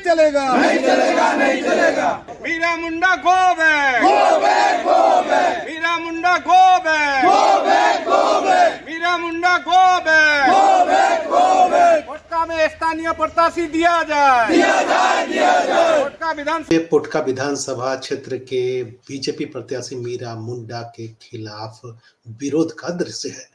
चलेगा, नहीं चलेगा, नहीं चलेगा। Meera Munda go back, go back, go back, Meera Munda go back, go back, go back, Meera Munda go back, go back, go back. Potka में स्थानीय प्रत्याशी दिया जाए, दिया जाए, दिया जाए। पोटका विधान ये पोटका विधानसभा क्षेत्र के बीजेपी प्रत्याशी मीरा मुंडा के खिलाफ विरोध का दृश्य है।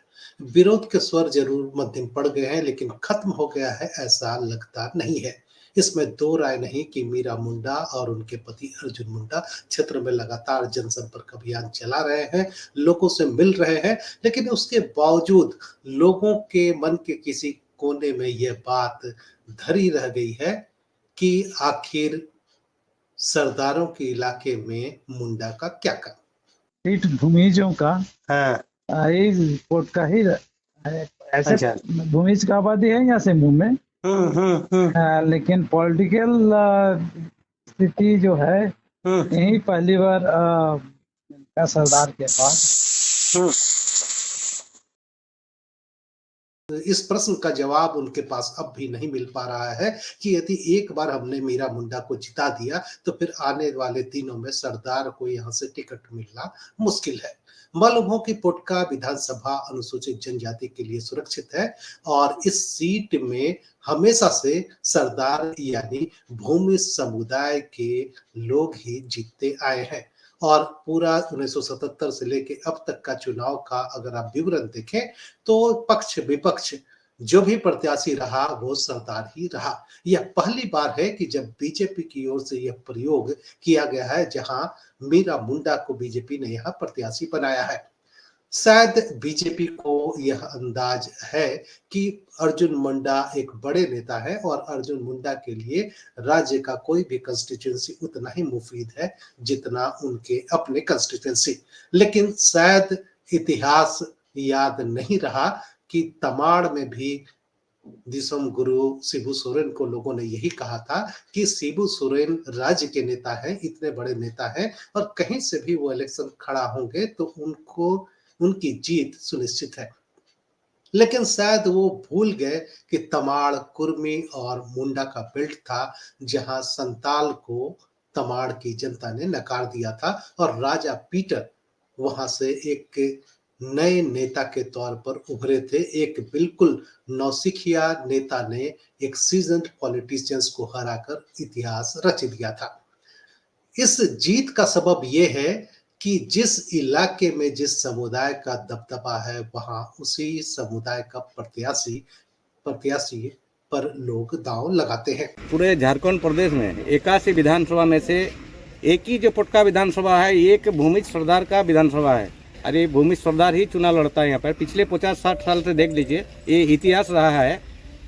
विरोध के स्वर जरूर मध्यम पड़ गए हैं, लेकिन खत्म हो गया है ऐसा लगता नहीं है। इसमें दो राय नहीं कि मीरा मुंडा और उनके पति अर्जुन मुंडा क्षेत्र में लगातार जनसंपर्क अभियान चला रहे हैं, लोगों से मिल रहे हैं, लेकिन उसके बावजूद लोगों के मन के किसी कोने में यह बात धरी रह गई है कि आखिर सरदारों के इलाके में मुंडा का क्या काम। सीट भूमिजों का हाँ, यही कोर्ट का ही ऐसे अच्छा। भूमिज का आबादी है यहाँ से मुंह में। लेकिन पॉलिटिकल स्थिति जो है यही पहली बार का सरदार के पास। इस प्रश्न का जवाब उनके पास अब भी नहीं मिल पा रहा है कि यदि एक बार हमने मीरा मुंडा को जिता दिया तो फिर आने वाले दिनों में सरदार को यहां से टिकट मिलना मुश्किल है। मालूम हो कि पोटका विधानसभा अनुसूचित जनजाति के लिए सुरक्षित है और इस सीट में हमेशा से सरदार यानी भूमि समुदाय के लोग ही जीतते आए हैं और पूरा 1977 से लेके अब तक का चुनाव का अगर आप विवरण देखें तो पक्ष विपक्ष जो भी प्रत्याशी रहा वो सरदार ही रहा। यह पहली बार है कि जब बीजेपी की ओर से यह प्रयोग किया गया है जहां मीरा मुंडा को बीजेपी ने यहां प्रत्याशी बनाया है। शायद बीजेपी को यह अंदाज है कि अर्जुन मुंडा एक बड़े नेता है और अर्जुन मुंडा के लिए राज्य का कोई भी कंस्टिट्यूएंसी उतना ही मुफीद है जितना उनके अपने कंस्टिट्यूएंसी। लेकिन शायद इतिहास याद नहीं रहा कि तमाड़ में भी दिसम गुरु शिबू सोरेन को लोगों ने यही कहा था कि शिबू सोरेन राज्य के नेता हैं, इतने बड़े नेता हैं और कहीं से भी वो इलेक्शन खड़ा होंगे तो उनकी जीत सुनिश्चित है। लेकिन शायद वो भूल गए कि तमाड़ कुर्मी और मुंडा का बेल्ट था जहां संताल को तमाड़ की जनता ने नकार दिया था और राजा पीटर वहां से एक नए नेता के तौर पर उभरे थे। एक बिल्कुल नौसिखिया नेता ने एक सीजन्ड पॉलिटिशियंस को हराकर इतिहास रच दिया था। इस जीत का सबब यह है कि जिस इलाके में जिस समुदाय का दबदबा है वहां उसी समुदाय का प्रत्याशी पर लोग दांव लगाते हैं। पूरे झारखंड प्रदेश में 81 विधानसभा में से एक ही जो पोटका विधानसभा है एक भूमिज सरदार का विधानसभा है। अरे भूमिज सरदार ही चुनाव लड़ता है यहाँ पर। पिछले 50-60 साल से देख लीजिए, ये इतिहास रहा है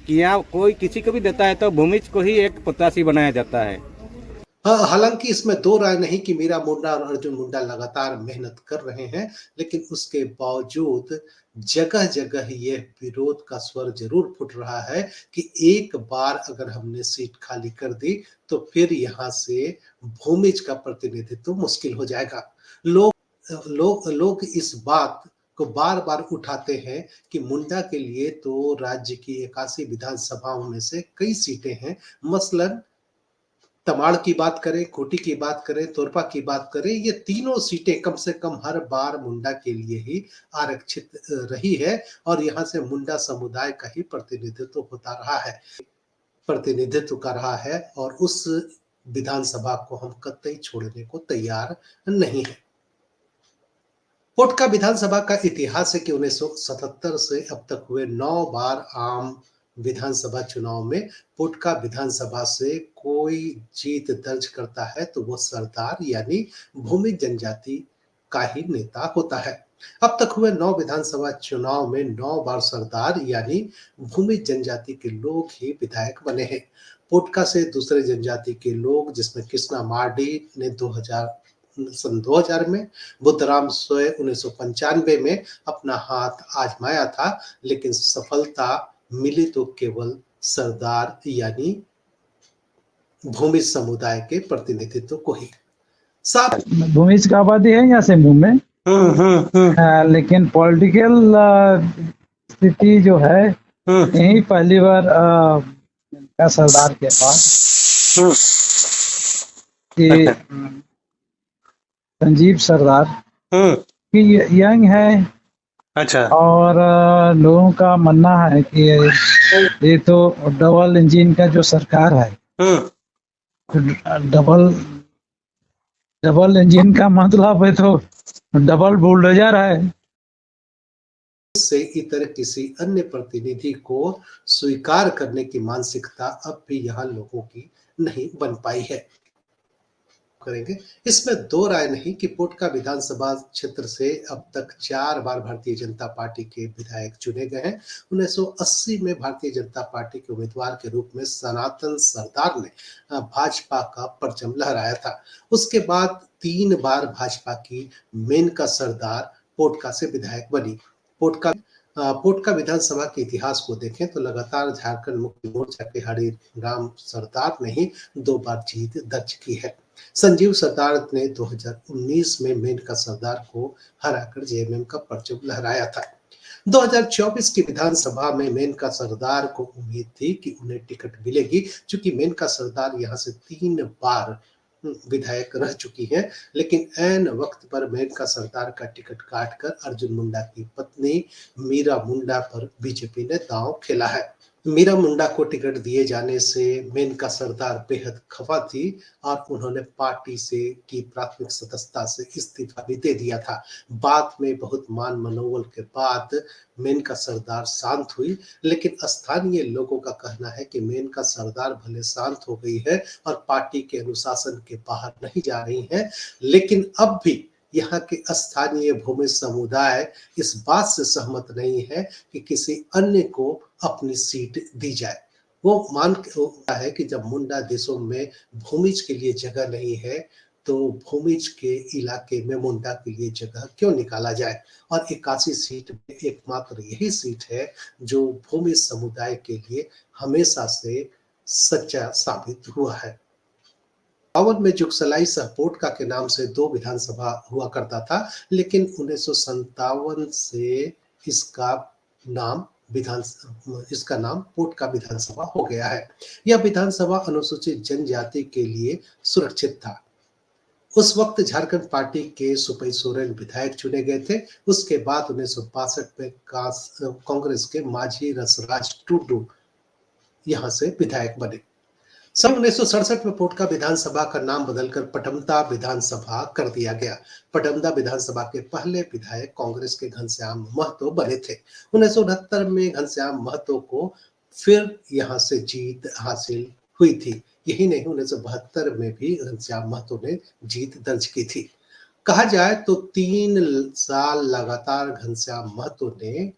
कि यहाँ कोई किसी को भी देता है तो भूमिज को ही एक प्रत्याशी बनाया जाता है। हालांकि इसमें दो राय नहीं कि मीरा मुंडा और अर्जुन मुंडा लगातार मेहनत कर रहे हैं, लेकिन उसके बावजूद जगह जगह यह विरोध का स्वर जरूर फूट रहा है कि एक बार अगर हमने सीट खाली कर दी तो फिर यहाँ से भूमिज का प्रतिनिधित्व मुश्किल हो जाएगा। लोग इस बात को बार बार उठाते हैं कि मुंडा के लिए तो राज्य की 81 विधानसभाओं में से कई सीटें हैं, मसलन तमाड़ की बात करें, खूंटी की बात करें, तोरपा की बात करें, ये तीनों सीटें कम से कम हर बार मुंडा के लिए ही आरक्षित रही है और यहाँ से मुंडा समुदाय का ही प्रतिनिधित्व कर रहा है और उस विधानसभा को हम कतई छोड़ने को तैयार नहीं है। पोटका विधानसभा का इतिहास है कि 1977 से अब तक हुए 9 बार आम विधानसभा चुनाव में पोटका विधानसभा से कोई जीत दर्ज करता है तो वो सरदार यानी भूमि जनजाति का ही नेता होता है। अब तक हुए 9 विधानसभा चुनाव में 9 बार सरदार यानी भूमि जनजाति के लोग ही विधायक बने हैं। पोटका से दूसरे जनजाति के लोग जिसमें कृष्णा मार्डी ने सन 2000 में, बुद्धराम सोय 1995 में अपना हाथ आजमाया था, लेकिन सफलता मिली तो केवल सरदार यानी भूमि समुदाय के प्रतिनिधित्व को ही। भूमिज का आबादी है यहाँ से मुंह में। लेकिन पॉलिटिकल स्थिति जो है यही पहली बार का सरदार के पास। कि संजीव सरदार कि यंग है। अच्छा। और लोगों का मानना है कि ये तो डबल इंजन का जो सरकार है, डबल इंजन का मतलब है तो डबल बुलडोजर है। से इतर किसी अन्य प्रतिनिधि को स्वीकार करने की मानसिकता अब भी यहाँ लोगों की नहीं बन पाई है। करेंगे इसमें दो राय नहीं कि पोटका विधानसभा क्षेत्र से अब तक 4 बार भारतीय जनता पार्टी के विधायक चुने गए हैं। 1980 में भारतीय जनता पार्टी के उम्मीदवार के रूप में सनातन सरदार ने भाजपा का परचम लहराया था। उसके बाद 3 बार भाजपा की मेनका सरदार पोटका से विधायक बनी। पोटका विधानसभा के इतिहास को देखें तो लगातार झारखंड मुक्ति मोर्चा के हरिराम सरदार ने ही 2 बार जीत दर्ज की है। संजीव सरदार ने 2019 में मेनका सरदार को हराकर जेएमएम का परचम लहराया था। 2024 की विधानसभा में मेनका सरदार को उम्मीद थी कि उन्हें टिकट मिलेगी, क्योंकि मेनका सरदार यहां से 3 बार विधायक रह चुकी है। लेकिन ऐन वक्त पर मेनका सरदार का टिकट काटकर अर्जुन मुंडा की पत्नी मीरा मुंडा पर बीजेपी ने दांव खेला है। मीरा मुंडा को टिकट दिए जाने से मेनका सरदार बेहद खफा थी और उन्होंने पार्टी से की प्राथमिक सदस्यता से इस्तीफा भी दे दिया था। बाद में बहुत मान मनोबल के बाद मेनका सरदार शांत हुई, लेकिन स्थानीय लोगों का कहना है कि मेनका सरदार भले शांत हो गई है और पार्टी के अनुशासन के बाहर नहीं जा रही है, लेकिन अब भी यहाँ के स्थानीय भूमि समुदाय इस बात से सहमत नहीं है कि किसी अन्य को अपनी सीट दी जाए। वो मानता है कि जब मुंडा देशों में भूमिज के लिए जगह नहीं है तो भूमिज के इलाके में मुंडा के लिए जगह क्यों निकाला जाए। और 81 सीट में एकमात्र यही सीट है जो भूमि समुदाय के लिए हमेशा से सच्चा साबित हुआ है। 52 में जुगसलाई सह पोटका के नाम से 2 विधानसभा हुआ करता था, लेकिन 1957 से इसका नाम पोटका विधानसभा हो गया है। यह विधानसभा अनुसूचित जनजाति के लिए सुरक्षित था। उस वक्त झारखंड पार्टी के सुपई सोरेन विधायक चुने गए थे। उसके बाद 1962 में कांग्रेस के माझी रसराज टुडू यहां से विधायक बने। सन 1967 में पोटका विधानसभा का नाम बदलकर पटमदा विधानसभा कर दिया गया। पटमदा विधानसभा के पहले विधायक कांग्रेस के घनश्याम महतो बने थे। 1969 में घनश्याम महतो को फिर यहां से जीत हासिल हुई थी। यही नहीं, 1972 में भी घनश्याम महतो ने जीत दर्ज की थी। कहा जाए तो 3 साल लगातार घनश्याम महतो ने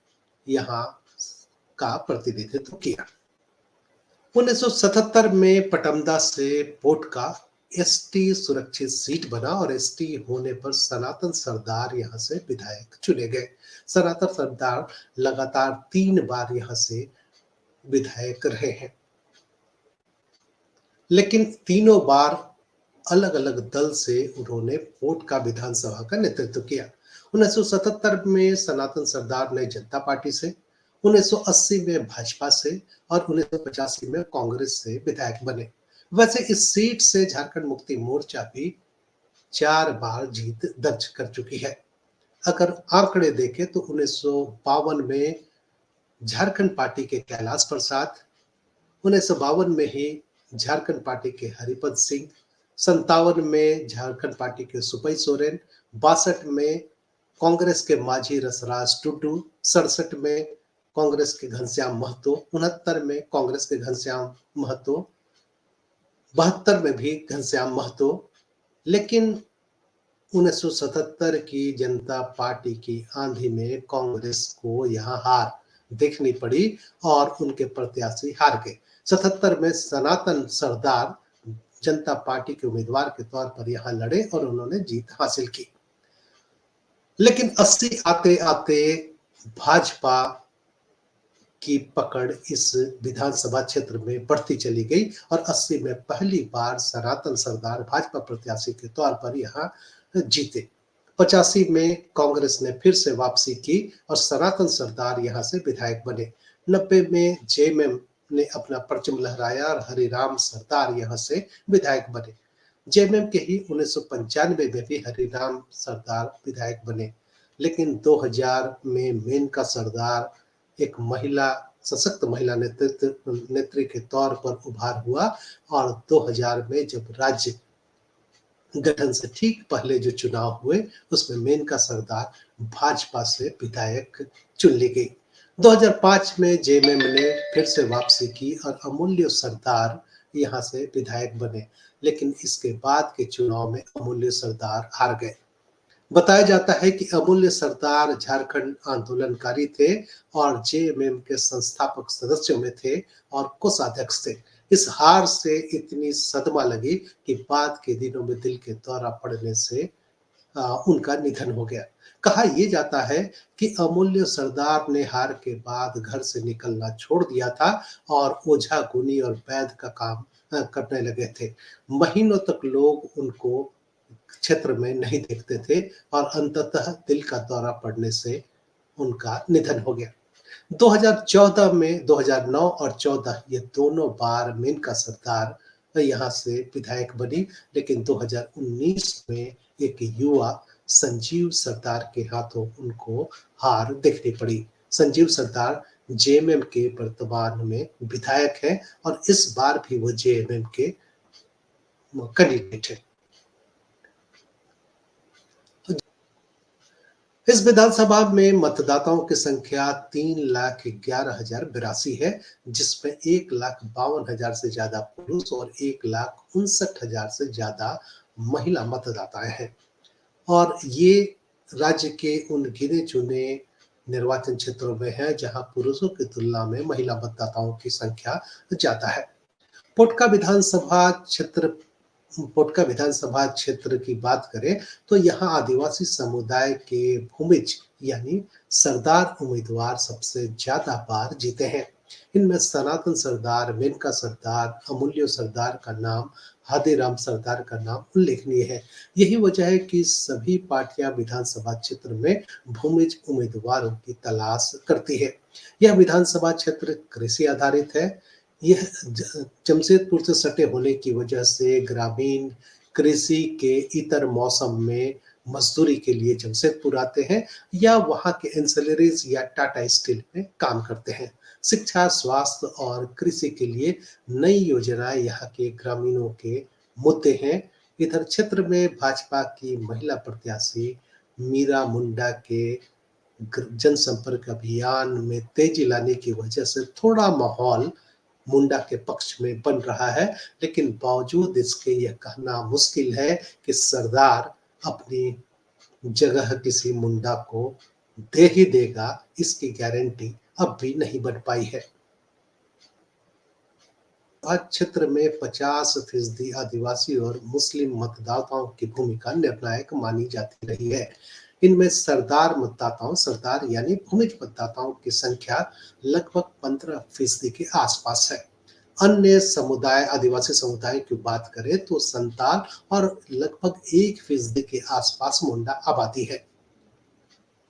यहाँ का प्रतिनिधित्व किया। 1977 में पटमदा से पोटका एसटी सुरक्षित सीट बना और एसटी होने पर सनातन सरदार यहां से विधायक चुने गए। सनातन सरदार लगातार 3 बार यहां से विधायक रहे हैं, लेकिन तीनों बार अलग अलग दल से उन्होंने पोटका विधानसभा का नेतृत्व किया। 1977 में सनातन सरदार ने जनता पार्टी से, 1980 में भाजपा से और 1985 में कांग्रेस से विधायक बने। वैसे इस सीट से झारखंड मुक्ति मोर्चा भी 4 बार जीत दर्ज कर चुकी है। अगर आंकड़े देखें तो 1952 में झारखंड पार्टी के कैलाश प्रसाद, 1952 में ही झारखंड पार्टी के हरिपद सिंह, 57 में झारखंड पार्टी के सुपई सोरेन, 62 में कांग्रेस के माझी रसराज टुडू, 67 में कांग्रेस के घनश्याम महतो, 69 में कांग्रेस के घनश्याम महतो, 72 में भी घनश्याम महतो। लेकिन 1977 की जनता पार्टी की आंधी में कांग्रेस को यहाँ हार देखनी पड़ी और उनके प्रत्याशी हार गए। 77 में सनातन सरदार जनता पार्टी के उम्मीदवार के तौर पर यहाँ लड़े और उन्होंने जीत हासिल की। लेकिन 80 आते आते भाजपा की पकड़ इस विधानसभा क्षेत्र में बढ़ती चली गई और 80 में पहली बार सनातन सरदार भाजपा प्रत्याशी के तौर पर यहाँ जीते। 85 में कांग्रेस ने फिर से वापसी की और सनातन सरदार यहाँ से विधायक बने। 90 में जेएमएम ने अपना परचम लहराया और हरिराम सरदार यहाँ से विधायक बने। जेएमएम के ही 1995 में भी हरिराम सरदार विधायक बने, लेकिन 2000 में मेनका सरदार एक महिला सशक्त महिला नेत्री के तौर पर उभार हुआ और 2000 में जब राज्य गठन से ठीक पहले जो चुनाव हुए उसमें मेनका सरदार भाजपा से विधायक चुन ली गई। 2005 में जेएमएम ने फिर से वापसी की और अमूल्य सरदार यहाँ से विधायक बने, लेकिन इसके बाद के चुनाव में अमूल्य सरदार हार गए। बताया जाता है कि अमूल्य सरदार झारखंड आंदोलनकारी थे और जेएमएम के संस्थापक सदस्यों में थे और कोषाध्यक्ष थे। इस हार से इतनी सदमा लगी कि बाद के दिनों में दिल के दौरा पड़ने से उनका निधन हो गया। कहा यह जाता है कि अमूल्य सरदार ने हार के बाद घर से निकलना छोड़ दिया था और ओझा गुनी और वैद्य का काम करने लगे थे। महीनों तक लोग उनको क्षेत्र में नहीं देखते थे और अंततः दिल का दौरा पड़ने से उनका निधन हो गया। 2014 में 2009 और 14 ये दोनों बार मेनका सरदार यहाँ से विधायक बनी, लेकिन 2019 में एक युवा संजीव सरदार के हाथों उनको हार देखनी पड़ी। संजीव सरदार जेएमएम के वर्तमान में विधायक है और इस बार भी वो जेएमएम के कैंडिडेट है। इस विधानसभा में मतदाताओं की संख्या 3,11,082 है, जिसमें 1,52,000 से ज्यादा पुरुष और 1,59,000 से ज्यादा महिला मतदाता हैं। और ये राज्य के उन गिने चुने निर्वाचन क्षेत्रों में है जहां पुरुषों की तुलना में महिला मतदाताओं की संख्या ज्यादा है। पोटका विधानसभा क्षेत्र की बात करें तो यहाँ आदिवासी समुदाय के भूमिज यानी सरदार उम्मीदवार सबसे ज्यादा बार जीते हैं। इनमें सनातन सरदार, मेनका सरदार, अमूल्य सरदार का नाम, हरिराम सरदार का नाम उल्लेखनीय है। यही वजह है कि सभी पार्टियां विधानसभा क्षेत्र में भूमिज उम्मीदवारों की तलाश करती है। यह विधानसभा क्षेत्र कृषि आधारित है। यह जमशेदपुर से सटे होने की वजह से ग्रामीण कृषि के इतर मौसम में मजदूरी के लिए जमशेदपुर आते हैं या वहां के एंसिलरीज या टाटा स्टील में काम करते हैं। शिक्षा, स्वास्थ्य और कृषि के लिए नई योजनाएं यहाँ के ग्रामीणों के मुद्दे हैं। इधर क्षेत्र में भाजपा की महिला प्रत्याशी मीरा मुंडा के जनसंपर्क अभियान में तेजी लाने की वजह से थोड़ा माहौल मुंडा के पक्ष में बन रहा है, लेकिन बावजूद इसके यह कहना मुश्किल है कि सरदार अपनी जगह किसी मुंडा को दे ही देगा, इसकी गारंटी अब भी नहीं बन पाई है। क्षेत्र में 50% आदिवासी और मुस्लिम मतदाताओं की भूमिका निर्णायक मानी जाती रही है। इनमें सरदार यानी भूमिज मतदाताओं की संख्या लगभग 15% के आसपास है। अन्य समुदाय, आदिवासी समुदाय की बात करें तो संताल और लगभग 1% के आसपास मुंडा आबादी है।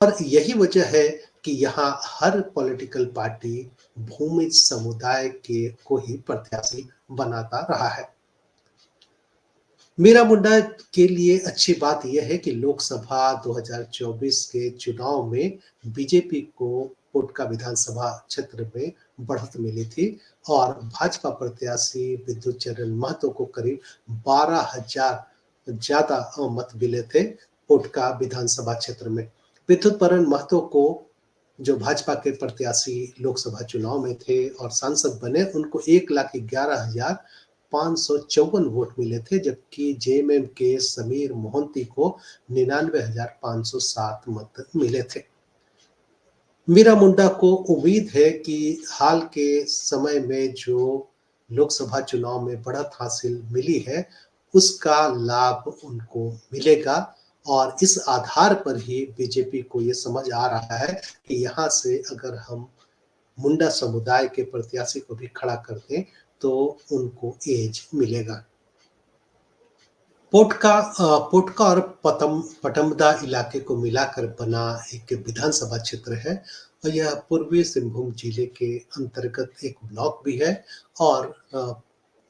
और यही वजह है कि यहाँ हर पॉलिटिकल पार्टी भूमिज समुदाय के को ही प्रत्याशी बनाता रहा है। मीरा मुंडा के लिए अच्छी बात यह है कि लोकसभा 2024 के चुनाव में बीजेपी को पोटका विधानसभा क्षेत्र में बढ़त मिली थी और भाजपा प्रत्याशी विद्युत चरण महतो को करीब 12,000 ज्यादा मत मिले थे पोटका विधानसभा क्षेत्र में। विद्युत चरण महतो को जो भाजपा के प्रत्याशी लोकसभा चुनाव में थे और सांसद बने, उनको 1,11,554 वोट मिले थे, जबकि जेएमएम के समीर मोहंती को 99,507 मत मिले थे। मीरा मुंडा को उम्मीद है कि हाल के समय में जो लोकसभा चुनाव में बढ़त हासिल मिली है उसका लाभ उनको मिलेगा और इस आधार पर ही बीजेपी को ये समझ आ रहा है कि यहाँ से अगर हम मुंडा समुदाय के प्रत्याशी को भी खड़ा कर दें तो उनको एज मिलेगा। पोटका और पटमदा इलाके को मिलाकर बना एक विधानसभा क्षेत्र है यह पूर्वी सिंहभूम जिले के अंतर्गत एक ब्लॉक भी है और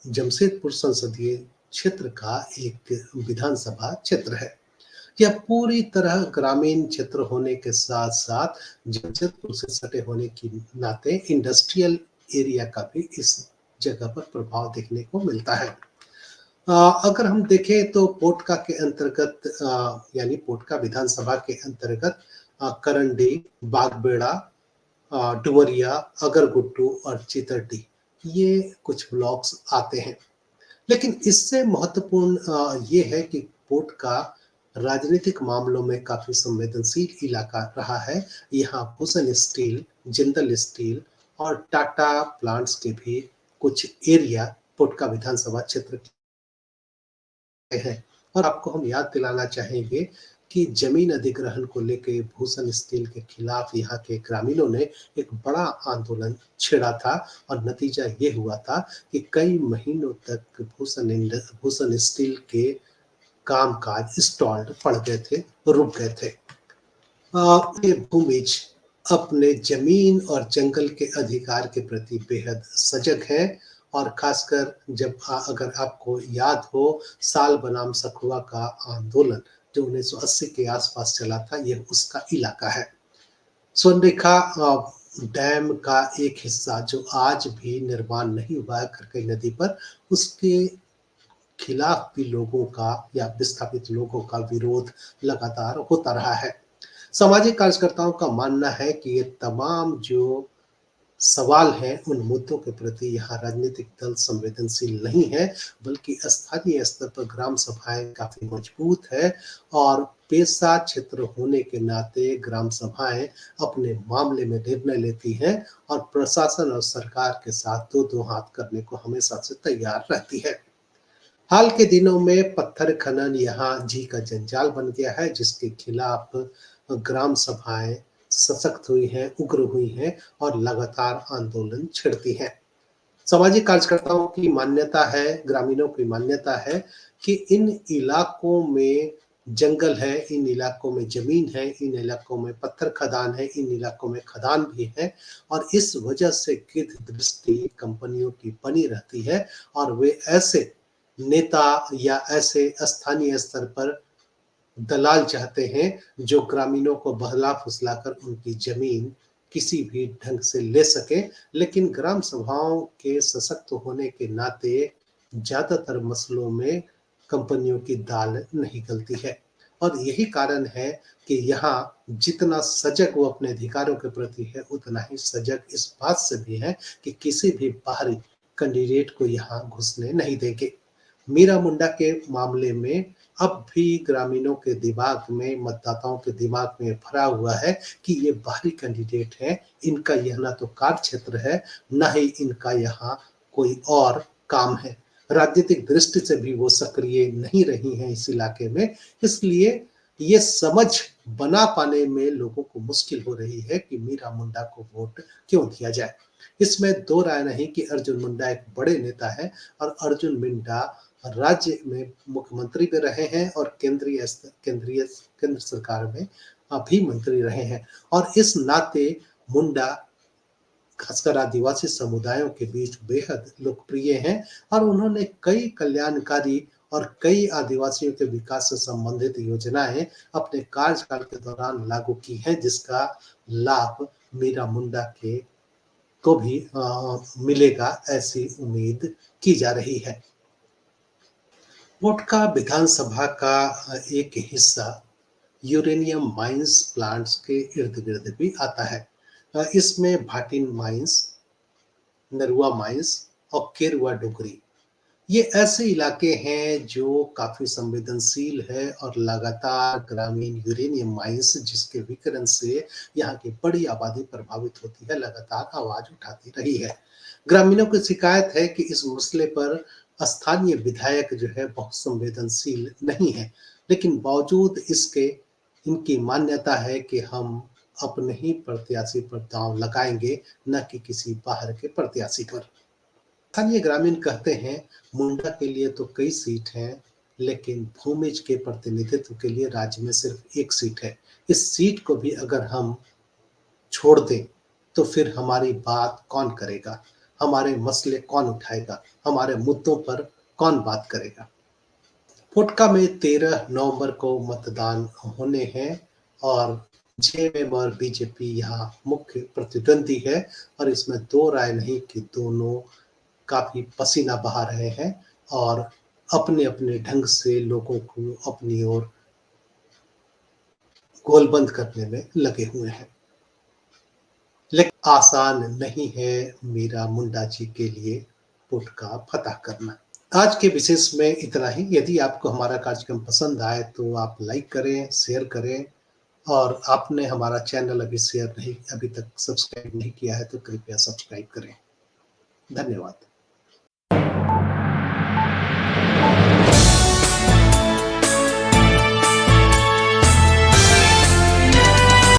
जमशेदपुर संसदीय क्षेत्र का एक विधानसभा क्षेत्र है। यह पूरी तरह ग्रामीण क्षेत्र होने के साथ साथ जमशेदपुर से सटे होने के नाते इंडस्ट्रियल एरिया का भी इस जगह पर प्रभाव देखने को मिलता है। अगर हम देखें तो पोटका के अंतर्गत यानी पोटका विधानसभा के अंतर्गत करंडी, बागबेड़ा, डुमरिया, अगरगुट्टू और चितरडी ये कुछ ब्लॉक्स आते हैं। लेकिन इससे महत्वपूर्ण ये है कि पोटका राजनीतिक मामलों में काफी संवेदनशील इलाका रहा है। यहाँ भूषण स्टील, जिंदल स्टील और टाटा प्लांट्स के भी कुछ एरिया पोटका विधानसभा क्षेत्र के हैं। और आपको हम याद दिलाना चाहेंगे कि जमीन अधिग्रहण को लेकर भूषण स्टील के खिलाफ यहाँ के ग्रामीणों ने एक बड़ा आंदोलन छेड़ा था और नतीजा ये हुआ था कि कई महीनों तक भूषण स्टील के कामकाज स्टॉल्ड पड़ गए थे, रुक गए थे। ये भूमिज अपने जमीन और जंगल के अधिकार के प्रति बेहद सजग है और खासकर जब अगर आपको याद हो साल बनाम सखुआ का आंदोलन जो 1980 के आसपास चला था, यह उसका इलाका है। स्वर्णरेखा डैम का एक हिस्सा जो आज भी निर्माण नहीं हुआ है करकई नदी पर, उसके खिलाफ भी लोगों का या विस्थापित लोगों का विरोध लगातार होता रहा है। सामाजिक कार्यकर्ताओं का मानना है कि ये तमाम जो सवाल हैं उन मुद्दों के प्रति यहाँ राजनीतिक दल संवेदनशील नहीं है, बल्कि स्थानीय स्तर पर ग्राम सभाएं काफी मजबूत है और पेशा क्षेत्र होने के नाते ग्राम सभाएं अपने मामले में निर्णय लेती हैं और प्रशासन और सरकार के साथ दो हाथ करने को हमेशा से तैयार रहती है। हाल के दिनों में पत्थर खनन यहाँ जी का जंजाल बन गया है, जिसके खिलाफ ग्राम सभाएं सशक्त हुई हैं, उग्र हुई हैं और लगातार आंदोलन छेड़ती हैं। सामाजिक कार्यकर्ताओं की मान्यता है, ग्रामीणों की मान्यता है कि इन इलाकों में जंगल है, इन इलाकों में जमीन है, इन इलाकों में पत्थर खदान है, इन इलाकों में खदान भी है और इस वजह से गिद्ध दृष्टि कंपनियों की बनी रहती है और वे ऐसे नेता या ऐसे स्थानीय स्तर पर दलाल चाहते हैं जो ग्रामीणों को बहला फुसलाकर उनकी जमीन किसी भी ढंग से ले सके। लेकिन ग्राम सभाओं के सशक्त होने के नाते ज्यादातर मसलों में कंपनियों की दाल नहीं गलती है और यही कारण है कि यहाँ जितना सजग वो अपने अधिकारों के प्रति है, उतना ही सजग इस बात से भी है कि किसी भी बाहरी कैंडिडेट को यहाँ घुसने नहीं देंगे। मीरा मुंडा के मामले में अब भी ग्रामीणों के दिमाग में, मतदाताओं के दिमाग में भरा हुआ है कि ये बाहरी कैंडिडेट है, इनका यह ना तो कार्य क्षेत्र है, ना ही इनका यहाँ कोई और काम है। राजनीतिक दृष्टि से भी वो सक्रिय नहीं रही हैं इस इलाके में, इसलिए ये समझ बना पाने में लोगों को मुश्किल हो रही है कि मीरा मुंडा को वोट क्यों दिया जाए। इसमें दो राय नहीं कि अर्जुन मुंडा एक बड़े नेता है और अर्जुन मुंडा राज्य में मुख्यमंत्री भी रहे हैं और केंद्र सरकार में भी मंत्री रहे हैं और इस नाते मुंडा खासकर आदिवासी समुदायों के बीच बेहद लोकप्रिय हैं और उन्होंने कई कल्याणकारी और कई आदिवासियों के विकास से संबंधित योजनाएं अपने कार्यकाल के दौरान लागू की हैं, जिसका लाभ मीरा मुंडा के को भी मिलेगा, ऐसी उम्मीद की जा रही है। पोटका विधानसभा का एक हिस्सा यूरेनियम माइंस प्लांट्स के इर्द गिर्द भी आता है। इसमें भाटिन माइंस, नरुआ माइंस और केरुआ डुगरी ये ऐसे इलाके हैं जो काफी संवेदनशील है और लगातार ग्रामीण यूरेनियम माइंस जिसके विकिरण से यहाँ की बड़ी आबादी प्रभावित होती है, लगातार आवाज उठाती रही है। ग्रामीणों की शिकायत है कि इस मसले पर स्थानीय विधायक जो है बहुत संवेदनशील नहीं है, लेकिन बावजूद इसके इनकी मान्यता है कि हम अपने ही प्रत्याशी पर दांव लगाएंगे, न कि किसी बाहर के प्रत्याशी पर। स्थानीय ग्रामीण कहते हैं मुंडा के लिए तो कई सीट हैं, लेकिन भूमिज के प्रतिनिधित्व के लिए राज्य में सिर्फ एक सीट है। इस सीट को भी अगर हम छोड़ दें तो फिर हमारी बात कौन करेगा, हमारे मसले कौन उठाएगा, हमारे मुद्दों पर कौन बात करेगा। पोटका में 13 नवंबर को मतदान होने हैं और जेएमएम और बीजेपी यहाँ मुख्य प्रतिद्वंदी है और इसमें दो राय नहीं कि दोनों काफी पसीना बहा रहे हैं और अपने अपने ढंग से लोगों को अपनी ओर गोलबंद करने में लगे हुए हैं। लेकिन आसान नहीं है मीरा मुंडा जी के लिए पोटका फतह करना। आज के विशेष में इतना ही। यदि आपको हमारा कार्यक्रम पसंद आए तो आप लाइक करें, शेयर करें और आपने हमारा चैनल अभी तक सब्सक्राइब नहीं किया है तो कृपया सब्सक्राइब करें। धन्यवाद।